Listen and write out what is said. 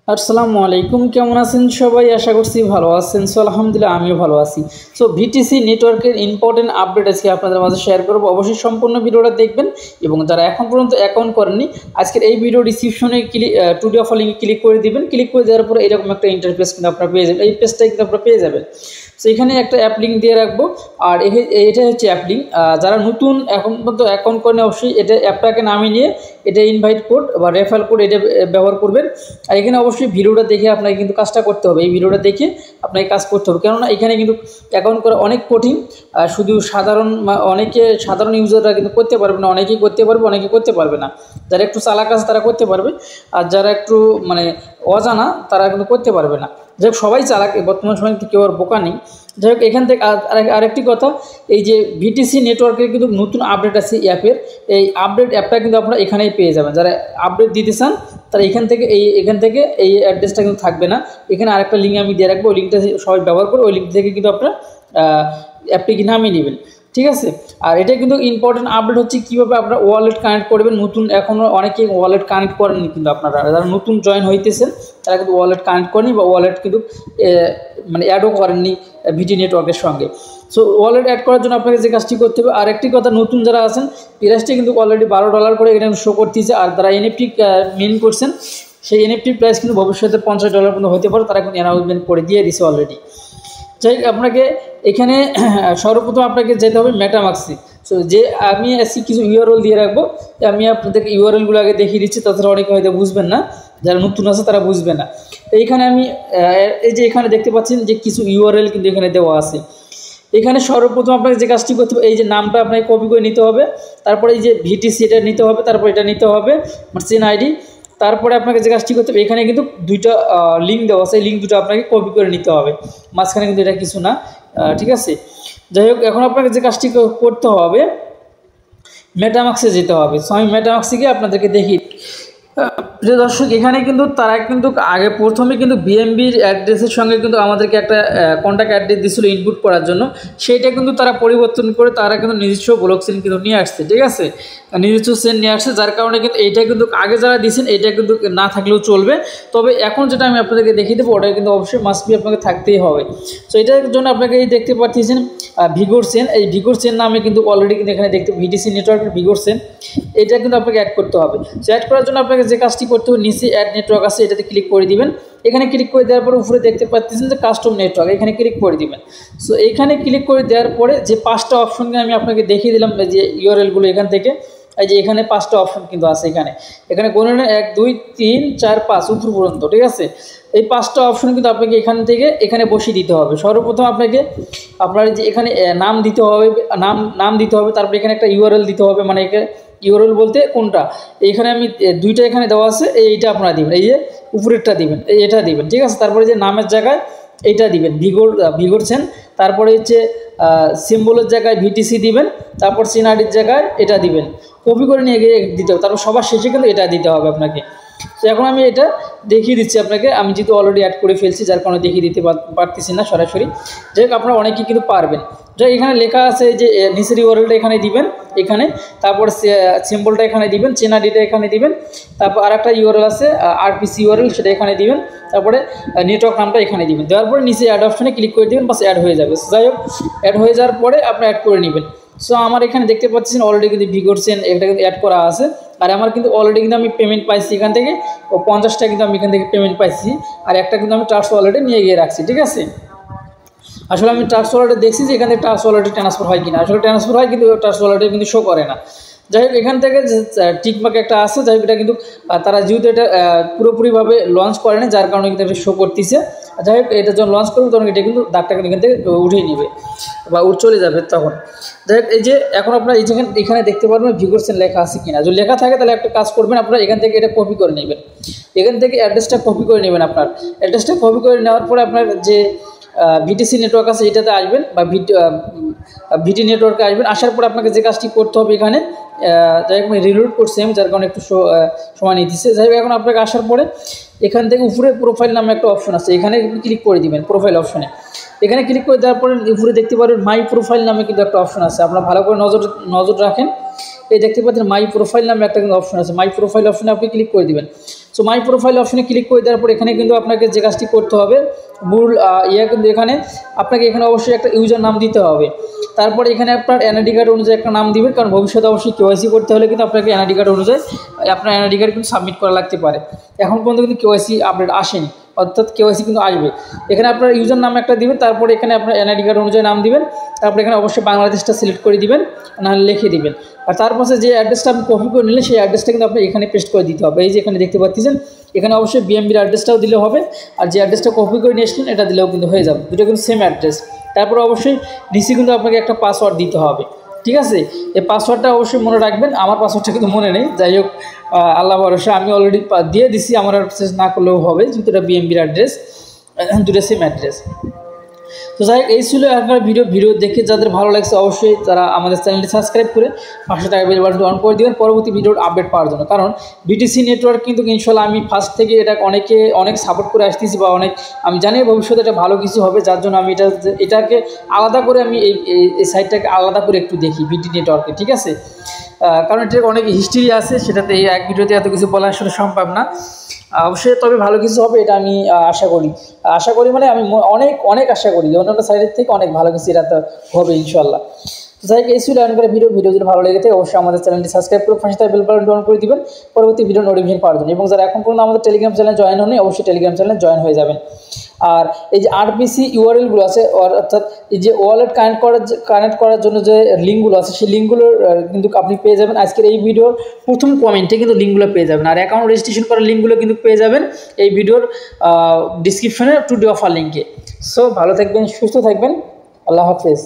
আসসালামু আলাইকুম, কেমন আছেন সবাই? আশা করছি ভালো আছেন। সো আলহামদুলিল্লাহ আমিও ভালো আছি। সো ভিটিসি নেটওয়ার্কের ইম্পর্টেন্ট আপডেট আজকে আপনাদের মাঝে শেয়ার করবো। অবশ্যই সম্পূর্ণ ভিডিওটা দেখবেন এবং যারা এখন পর্যন্ত অ্যাকাউন্ট করেননি আজকের এই ভিডিও ডিসক্রিপশনে টুডে অফার লিঙ্কে ক্লিক করে দিবেন। ক্লিক করে দেওয়ার পরে এরকম একটা ইন্টারফেস কিন্তু আপনারা পেয়ে যাবেন। এই পেজটাই কিন্তু আপনারা পেয়ে যাবেন। সো এখানে একটা অ্যাপ লিঙ্ক দিয়ে রাখবো, আর এটা হচ্ছে অ্যাপ লিঙ্ক। যারা নতুন এখন পর্যন্ত অ্যাকাউন্ট করেন অবশ্যই এটা অ্যাপটাকে নামিয়ে নিয়ে এটা ইনভাইট কোড বা রেফারেল কোড এটা ব্যবহার করবেন। আর এখানে অবশ্যই ভিডিওটা দেখে আপনাকে কিন্তু কাজটা করতে হবে। এই ভিডিওটা দেখে আপনাকে কাজ করতে হবে, কেননা এখানে কিন্তু অ্যাকাউন্ট করা অনেক কঠিন। শুধু সাধারণ ইউজাররা কিন্তু করতে পারবে না, অনেকেই করতে পারবে, অনেকে করতে পারবে না। যারা একটু চালাক আছে তারা করতে পারবে, আর যারা একটু অজানা তারা কিন্তু করতে পারবে না। যাই হোক, সবাই চালাক, বর্তমান সময় কিন্তু কেউ আর বোকা নেই। যাই হোক, এখান থেকে আরেকটি কথা, এই যে ভিটিসি নেটওয়ার্কের কিন্তু নতুন আপডেট আছে অ্যাপের, এই আপডেট অ্যাপটা কিন্তু আপনারা এখানেই পেয়ে যাবেন। যারা আপডেট দিতে চান তারা এখান থেকে এই অ্যাড্রেসটা কিন্তু থাকবে না। এখানে আরেকটা লিঙ্ক আমি দিয়ে রাখবো, ওই লিঙ্কটা সবাই ব্যবহার করে ওই লিঙ্ক থেকে কিন্তু আপনারা অ্যাপটি নামিয়ে নেবেন, ঠিক আছে। আর এটা কিন্তু ইম্পর্টেন্ট আপডেট হচ্ছে কীভাবে আপনারা ওয়ালেট কানেক্ট করবেন। নতুন এখনও অনেকে ওয়ালেট কানেক্ট করেননি, কিন্তু আপনারা যারা নতুন জয়েন হইতেছেন তারা কিন্তু ওয়ালেট কানেক্ট করেনি বা ওয়ালেট কিন্তু অ্যাডও করেননি ভিটি নেটওয়ার্কের সঙ্গে। সো ওয়ালেট অ্যাড করার জন্য আপনাকে যে কাজটি করতে হবে, আর একটি কথা, নতুন যারা আছেন প্রাইসটি কিন্তু অলরেডি $12 করে এখানে শো করতেছে। আর যারা এনএফটি মেন করছেন সেই এনএফটির প্রাইস কিন্তু ভবিষ্যতে $50 পর্যন্ত হতে পারে, তারা কিন্তু অ্যানাউন্সমেন্ট করে দিয়ে দিছে অলরেডি। যাই আপনাকে এখানে সর্বপ্রথম আপনাকে যেতে হবে মেটামাক্সে। সো যে আমি কিছু ইউআরএল দিয়ে রাখবো, আমি আপনাদেরকে ইউআরএলগুলো আগে দেখিয়ে দিচ্ছি, তাছাড়া অনেকে হয়তো বুঝবেন না, যারা নতুন আছে তারা বুঝবে না। এইখানে আমি এই যে এখানে দেখতে পাচ্ছেন যে কিছু ইউআরএল কিন্তু এখানে দেওয়া আছে। এখানে সর্বপ্রথম আপনাকে যে কাজটি করতে হবে, এই যে নামটা আপনাকে কপি করে নিতে হবে, তারপরে এই যে ভিটিসি এটা নিতে হবে, তারপর এটা নিতে হবে চেন আইডি। তারপরে আপনাকে যে কাজটি করতে হবে, এখানে কিন্তু দুইটা লিঙ্ক দেওয়া আছে, এই লিঙ্ক দুটো আপনাকে কপি করে নিতে হবে, মাঝখানে কিন্তু এটা কিছু না, ঠিক আছে। যাই হোক, এখন আপনাকে যে কাজটি করতে হবে, মেটামাক্সে যেতে হবে। সো আমি মেটামাক্সে গিয়ে আপনাদেরকে দেখি। প্রিয় দর্শক, এখানে কিন্তু তারা কিন্তু আগে প্রথমে কিন্তু বিএমবির অ্যাড্রেসের সঙ্গে কিন্তু আমাদেরকে একটা কন্ট্যাক্ট অ্যাড্রেস দিয়েছিল ইনপুট করার জন্য, সেইটা কিন্তু তারা পরিবর্তন করে তারা কিন্তু নিজস্ব ব্লক চেন কিন্তু নিয়ে আসছে, ঠিক আছে, নিজস্ব চেন নিয়ে আসছে। যার কারণে কিন্তু এইটা কিন্তু আগে যারা দিয়েছেন এইটা কিন্তু না থাকলেও চলবে, তবে এখন যেটা আমি আপনাদেরকে দেখিয়ে দেবো ওটা কিন্তু অবশ্যই মাস্ট বি আপনাকে থাকতেই হবে। সো এটার জন্য আপনাকে এই দেখতে পাচ্ছেন ভিগোর চেন, এই ভিগোর চেন নামে কিন্তু অলরেডি কিন্তু এখানে দেখতে ভিটিসি নেটওয়ার্কের ভিগোর চেন, এটা কিন্তু আপনাকে অ্যাড করতে হবে। সো অ্যাড করার জন্য আপনাকে যে কাজটি করতে হবে, নিচে অ্যাড নেটওয়ার্ক আছে, এটাতে ক্লিক করে দিবেন। এখানে ক্লিক করে দেওয়ার পরে উপরে দেখতে পাচ্ছেন যে কাস্টম নেটওয়ার্ক, এখানে ক্লিক করে দিবেন। সো এইখানে ক্লিক করে দেওয়ার পরে যে 5টা অপশনকে আমি আপনাকে দেখিয়ে দিলাম, যে ইউআরএলগুলো এখান থেকে, এই যে এখানে 5টা অপশন কিন্তু আছে, এখানে কোনো 1 2 3 4 5 উপর পর্যন্ত, ঠিক আছে। এই 5টা অপশন কিন্তু আপনাকে এখান থেকে এখানে বসিয়ে দিতে হবে। সর্বপ্রথম আপনাকে আপনার যে এখানে নাম দিতে হবে, নাম দিতে হবে, তারপরে এখানে একটা ইউআরএল দিতে হবে, ইউআরএল বলতে কোনটা, এইখানে আমি দুইটা এখানে দেওয়া আছে, এইটা আপনারা দিবেন, এই যে উপরেরটা দিবেন, এটা দিবেন, ঠিক আছে। তারপরে যে নামের জায়গায় এইটা দিবেন ভিগোর চেন, তারপরে হচ্ছে সিম্বলের জায়গায় ভিটিসি দিবেন, তারপর চেন আইডির জায়গায় এটা দিবেন, কপি করে নিয়ে গিয়ে দিতে হবে, তারপর সবার শেষে কিন্তু এটা দিতে হবে আপনাকে। তো এখন আমি এটা দেখিয়ে দিচ্ছি আপনাকে, আমি যেহেতু অলরেডি অ্যাড করে ফেলছি যার কারণে দেখিয়ে দিতে পারতেছি না সরাসরি। যাই হোক, আপনারা অনেকেই কিন্তু পারবেন। যাই এখানে লেখা আছে যে নিচের ইউআরএলটা এখানে দিবেন, এখানে তারপর সিম্বলটা এখানে দিবেন, চেন আইডিটা এখানে দিবেন, তারপর আরেকটা ইউআরএল আছে আরপিসি ইউআরএল, সেটা এখানে দিবেন, তারপরে নেটওয়ার্ক নামটা এখানে দিবেন। দেওয়ার পরে নিচে অ্যাড অপশনে ক্লিক করে দিবেন, বাস অ্যাড হয়ে যাবে। যাই হোক, অ্যাড হয়ে যাওয়ার পরে আপনি অ্যাড করে নেবেন। সো আমার এখানে দেখতে পাচ্ছেন অলরেডি কিন্তু ভিগোর চেন এটা কিন্তু অ্যাড করা আছে, আর আমার কিন্তু অলরেডি কিন্তু আমি পেমেন্ট পাইছি এখান থেকে, ও 50টা কিন্তু আমি এখান থেকে পেমেন্ট পাইছি, আর একটা কিন্তু আমি ট্রান্সফার ওয়ালেটে নিয়ে গিয়ে রাখছি, ঠিক আছে। আসলে আমি ট্রান্সফার ওয়ালেটে দেখছি যে এখান থেকে ট্রান্সফার ওয়ালেটে ট্রান্সফার হয় কিনা, আসলে ট্রান্সফার হয় কিন্তু ট্রান্সফার ওয়ালেটে কিন্তু শো করে না। যাই হোক, এখান থেকে যে টিকমার্ক একটা আছে, যাই হোক এটা কিন্তু তারা যেহেতু এটা পুরোপুরিভাবে লঞ্চ করে না, যার কারণে কিন্তু এটা শো করতেছে। যাই হোক, এটা যখন লঞ্চ করবে তখন এটা কিন্তু দাগটা কিন্তু এখান থেকে উঠিয়ে নেবে বা চলে যাবে তখন। যাই হোক, এই যে এখন আপনারা এখানে দেখতে পারবেন ভিগোর চেন লেখা আছে কিনা, যদি লেখা থাকে তাহলে একটা কাজ করবেন, আপনারা এখান থেকে এটা কপি করে নেবেন, এখান থেকে অ্যাড্রেসটা কপি করে নেবেন। আপনার অ্যাড্রেসটা কপি করে নেওয়ার পরে আপনার যে ভিটিসি নেটওয়ার্ক আছে এটাতে আসবেন, বা ভিটি নেটওয়ার্কে আসবেন। আসার পর আপনাকে যে কাজটি করতে হবে, এখানে যাই হোক রিলোড করছি আমি, যার কারণে একটু সময় নিতেছে। যাই হোক, এখন আপনাকে আসার পরে এখান থেকে উপরে প্রোফাইল নামে একটা অপশন আছে, এখানে ক্লিক করে দিবেন প্রোফাইল অপশনে। এখানে ক্লিক করে দেওয়ার পরে উপরে দেখতে পারবেন মাই প্রোফাইল নামে কিন্তু একটা অপশন আছে, আপনারা ভালো করে নজর রাখেন। এই দেখতে পাচ্ছেন মাই প্রোফাইল নামে একটা কিন্তু অপশন আছে, মাই প্রোফাইল অপশনে আপনি ক্লিক করে দিবেন। সো মাই প্রোফাইল অপশনে ক্লিক করে দেওয়ার পর এখানে কিন্তু আপনাকে যে কাজটি করতে হবে মূল কিন্তু এখানে আপনাকে এখানে অবশ্যই একটা ইউজার নাম দিতে হবে। তারপরে এখানে আপনার এনআইডি কার্ড অনুযায়ী একটা নাম দিবেন, কারণ ভবিষ্যতে অবশ্যই কেওয়াইসি করতে হলে কিন্তু আপনাকে এনআইডি কার্ড অনুযায়ী আপনার এনআইডি কার্ড কিন্তু সাবমিট করা লাগতে পারে। এখন পর্যন্ত কিন্তু কেওয়াইসি আপডেট আসেনি, অর্থাৎ কেওয়াইসি কিন্তু আসবে। এখানে আপনার ইউজার নাম একটা দিবেন, তারপরে এখানে আপনার এনআইডি কার্ড অনুযায়ী নাম দিবেন, তারপরে এখানে অবশ্যই বাংলাদেশটা সিলেক্ট করে দিবেন, নাহলে লিখে দিবেন। আর তার পাশে যে অ্যাড্রেসটা আপনি কপি করে নিলেন সেই অ্যাড্রেসটা কিন্তু আপনি এখানে পেস্ট করে দিতে হবে। এই যে এখানে দেখতে পাচ্ছেন, এখানে অবশ্যই বিএমবির অ্যাড্রেসটাও দিলে হবে, আর যে অ্যাড্রেসটা কপি করে নিয়ে এসেছেন এটা দিলেও কিন্তু হয়ে যাবে, দুটো কিন্তু সেম অ্যাড্রেস। তারপরে অবশ্যই নিচে কিন্তু আপনাকে একটা পাসওয়ার্ড দিতে হবে, ঠিক আছে? এই পাসওয়ার্ডটা অবশ্যই মনে রাখবেন, আমার পাসওয়ার্ডটা কিন্তু মনে নেই, যাই হোক আল্লাহ ভরসা আমি অলরেডি দিয়ে দিছি, আমার অ্যাড্রেস না করলেও হবে, যেহেতু এটা বিএমবির অ্যাড্রেস, দুটো সেম অ্যাড্রেস। তো যাই হোক এই ছিল এখনকার ভিডিও দেখে যাদের ভালো লাগছে অবশ্যই তারা আমাদের চ্যানেলটি সাবস্ক্রাইব করে 500 টাকা বেল বাটনটি অন করে দেবেন পরবর্তী ভিডিওর আপডেট পাওয়ার জন্য। কারণ বিটিসি নেটওয়ার্ক কিন্তু ইনশাল্লাহ আমি ফার্স্ট থেকে এটা অনেক সাপোর্ট করে আসতেছি, বা আমি জানি ভবিষ্যতে এটা ভালো কিছু হবে, যার জন্য আমি এটাকে আলাদা করে আমি এই সাইটটাকে আলাদা করে একটু দেখি বিটি নেটওয়ার্কে, ঠিক আছে? কারণ এটার অনেক হিস্ট্রি আছে, সেটাতে এই এক ভিডিওতে এত কিছু বলা আসলে সম্ভব না। অবশ্যই তবে ভালো কিছু হবে এটা আমি আশা করি মানে আমি অনেক আশা করি, অন্যান্য সাইডের থেকে অনেক ভালো কিছু এটা তো হবে ইনশাল্লাহ। তো যাই হোক এই ছিল এখনকার ভিডিও যদি ভালো লেগে থাকে অবশ্যই আমাদের চ্যানেলটি সাবস্ক্রাইব করে পাশে থাকা বেল বাটনটি অন করে দিবেন পরবর্তী ভিডিও নোটিফিকেশন পাওয়ার জন্য। এবং যারা এখন পর্যন্ত আমাদের টেলিগ্রাম চ্যানেলে জয়েন হয়নি অবশ্যই টেলিগ্রাম চ্যানেলে জয়েন হয়ে যাবেন। আর এই যে আরপিসি ইউআরএলগুলো আছে, অর্থাৎ এই যে ওয়ালেট কানেক্ট করার জন্য যে লিঙ্কগুলো আছে সেই লিঙ্কগুলো কিন্তু আপনি পেয়ে যাবেন আজকের এই ভিডিওর প্রথম কমেন্টে, কিন্তু লিঙ্কগুলো পেয়ে যাবেন। আর অ্যাকাউন্ট রেজিস্ট্রেশন করার লিঙ্কগুলো কিন্তু পেয়ে যাবেন এই ভিডিওর ডিসক্রিপশনে টুডে অফার লিঙ্কে। সো ভালো থাকবেন, সুস্থ থাকবেন, আল্লাহ হাফেজ।